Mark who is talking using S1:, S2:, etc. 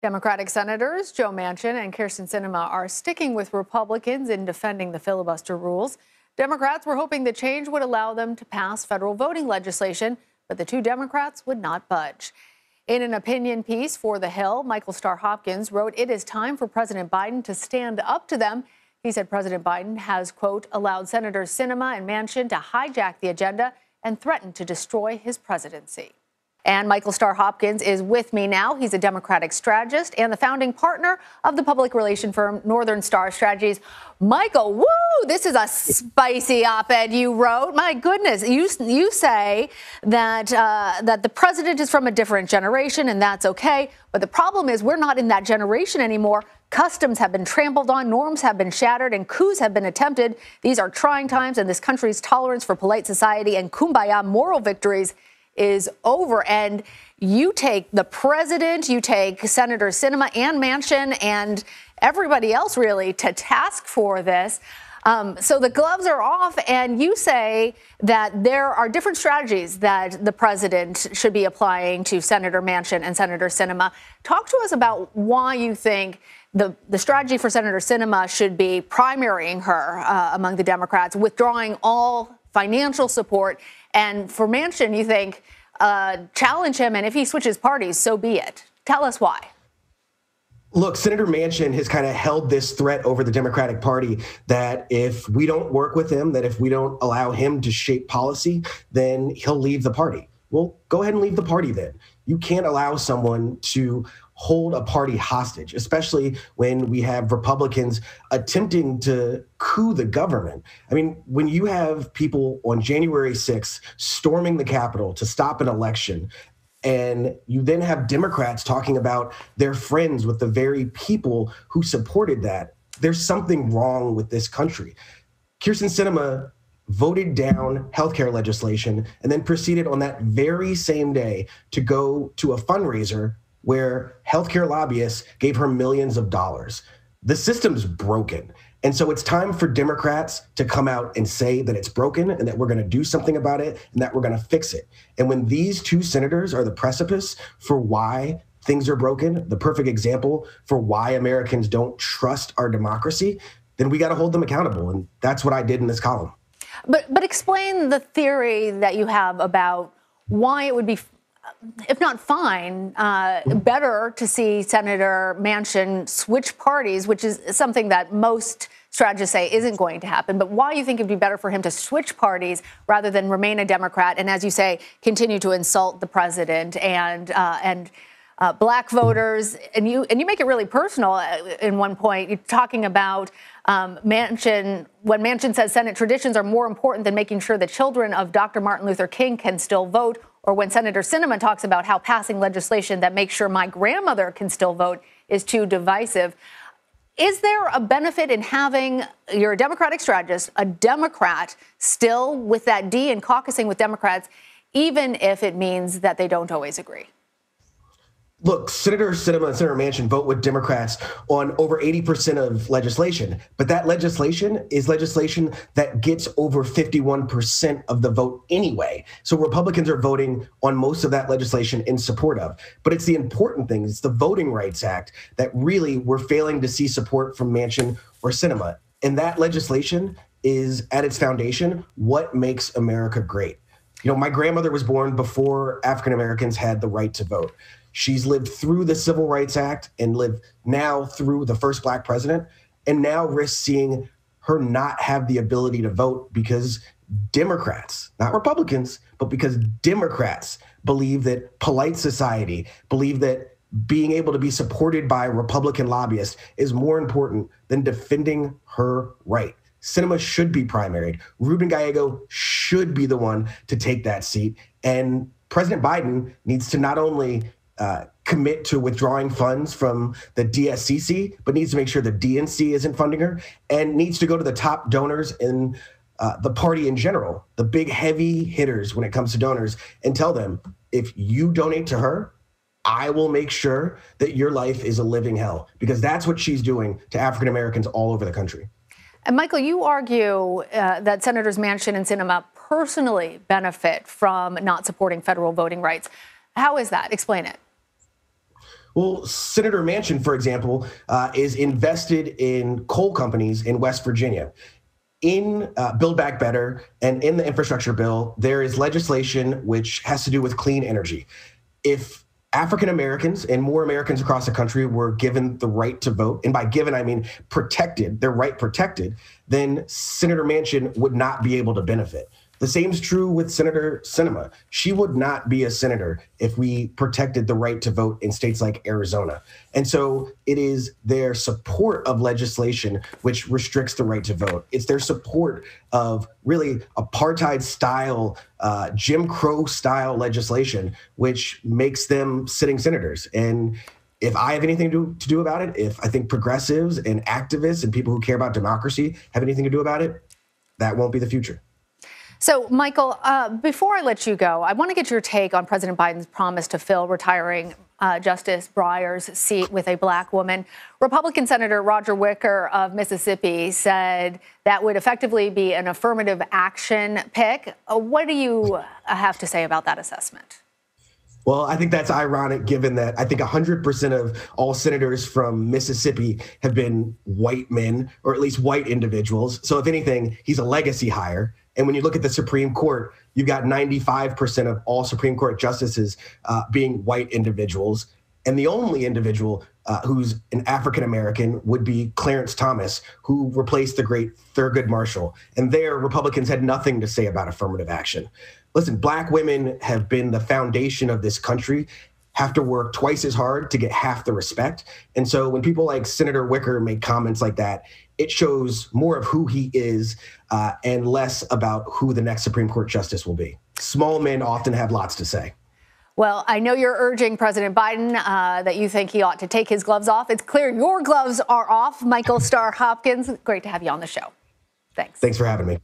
S1: Democratic Senators Joe Manchin and Kyrsten Sinema are sticking with Republicans in defending the filibuster rules. Democrats were hoping the change would allow them to pass federal voting legislation, but the two Democrats would not budge. In an opinion piece for The Hill, Starr Hopkins wrote, "It is time for President Biden to stand up to them." He said President Biden has, quote, allowed Senators Sinema and Manchin to hijack the agenda and threaten to destroy his presidency. And Starr Hopkins is with me now. He's a Democratic strategist and the founding partner of the public relation firm Northern Starr Strategies. Michael, woo, this is a spicy op-ed you wrote. My goodness, you say that that the president is from a different generation, and that's okay. But the problem is we're not in that generation anymore. Customs have been trampled on, norms have been shattered, and coups have been attempted. These are trying times, and this country's tolerance for polite society and kumbaya moral victories is over. And you take the president, you take Senator Sinema and Manchin and everybody else really to task for this. So the gloves are off, and you say that there are different strategies that the president should be applying to Senator Manchin and Senator Sinema. Talk to us about why you think the strategy for Senator Sinema should be primarying her among the Democrats, withdrawing all financial support. And for Manchin, you think challenge him, and if he switches parties, so be it. Tell us why.
S2: Look, Senator Manchin has kind of held this threat over the Democratic Party that if we don't work with him, that if we don't allow him to shape policy, then he'll leave the party. Well, go ahead and leave the party then. You can't allow someone to hold a party hostage, especially when we have Republicans attempting to coup the government. I mean, when you have people on January 6th storming the Capitol to stop an election, and you then have Democrats talking about their friends with the very people who supported that, there's something wrong with this country. Kyrsten Sinema voted down healthcare legislation and then proceeded on that very same day to go to a fundraiser where healthcare lobbyists gave her millions of dollars. The system's broken. And so it's time for Democrats to come out and say that it's broken and that we're going to do something about it and that we're going to fix it. And when these two senators are the precipice for why things are broken, the perfect example for why Americans don't trust our democracy, then we got to hold them accountable. And that's what I did in this column.
S1: But explain the theory that you have about why it would be, if not fine, better to see Senator Manchin switch parties, which is something that most strategists say isn't going to happen. But why you think it'd be better for him to switch parties rather than remain a Democrat and, as you say, continue to insult the president and black voters. And you make it really personal in one point. You're talking about Manchin, when Manchin says Senate traditions are more important than making sure the children of Dr. Martin Luther King can still vote, or when Senator Sinema talks about how passing legislation that makes sure my grandmother can still vote is too divisive. Is there a benefit in having, you're a Democratic strategist, a Democrat still with that D and caucusing with Democrats, even if it means that they don't always agree?
S2: Look, Senator Sinema and Senator Manchin vote with Democrats on over 80% of legislation, but that legislation is legislation that gets over 51% of the vote anyway. So Republicans are voting on most of that legislation in support of. But it's the important thing, it's the Voting Rights Act that really we're failing to see support from Manchin or Sinema. And that legislation is at its foundation what makes America great. You know, my grandmother was born before African Americans had the right to vote. She's lived through the Civil Rights Act and lived now through the first black president, and now risks seeing her not have the ability to vote because Democrats, not Republicans, but because Democrats believe that polite society, believe that being able to be supported by Republican lobbyists is more important than defending her right. Sinema should be primaried. Ruben Gallego should be the one to take that seat. And President Biden needs to not only commit to withdrawing funds from the DSCC, but needs to make sure the DNC isn't funding her, and needs to go to the top donors in the party in general, the big heavy hitters when it comes to donors, and tell them, if you donate to her, I will make sure that your life is a living hell, because that's what she's doing to African Americans all over the country.
S1: And Michael, you argue that Senators Manchin and Sinema personally benefit from not supporting federal voting rights. How is that? Explain it.
S2: Well, Senator Manchin, for example, is invested in coal companies in West Virginia. In Build Back Better and in the infrastructure bill, there is legislation which has to do with clean energy. If African Americans and more Americans across the country were given the right to vote, and by given, I mean protected, their right protected, then Senator Manchin would not be able to benefit. The same is true with Senator Sinema. She would not be a senator if we protected the right to vote in states like Arizona. And so it is their support of legislation which restricts the right to vote. It's their support of really apartheid-style, Jim Crow-style legislation which makes them sitting senators. And if I have anything to do about it, if I think progressives and activists and people who care about democracy have anything to do about it, that won't be the future.
S1: So, Michael, before I let you go, I want to get your take on President Biden's promise to fill retiring Justice Breyer's seat with a black woman. Republican Senator Roger Wicker of Mississippi said that would effectively be an affirmative action pick. What do you have to say about that assessment?
S2: Well, I think that's ironic given that I think 100% of all senators from Mississippi have been white men, or at least white individuals. So if anything, he's a legacy hire. And when you look at the Supreme Court, you've got 95% of all Supreme Court justices being white individuals. And the only individual who's an African-American would be Clarence Thomas, who replaced the great Thurgood Marshall. And there, Republicans had nothing to say about affirmative action. Listen, black women have been the foundation of this country, have to work twice as hard to get half the respect. And so when people like Senator Wicker make comments like that, it shows more of who he is and less about who the next Supreme Court justice will be. Small men often have lots to say.
S1: Well, I know you're urging President Biden that you think he ought to take his gloves off. It's clear your gloves are off. Michael Starr Hopkins, great to have you on the show. Thanks.
S2: Thanks for having me.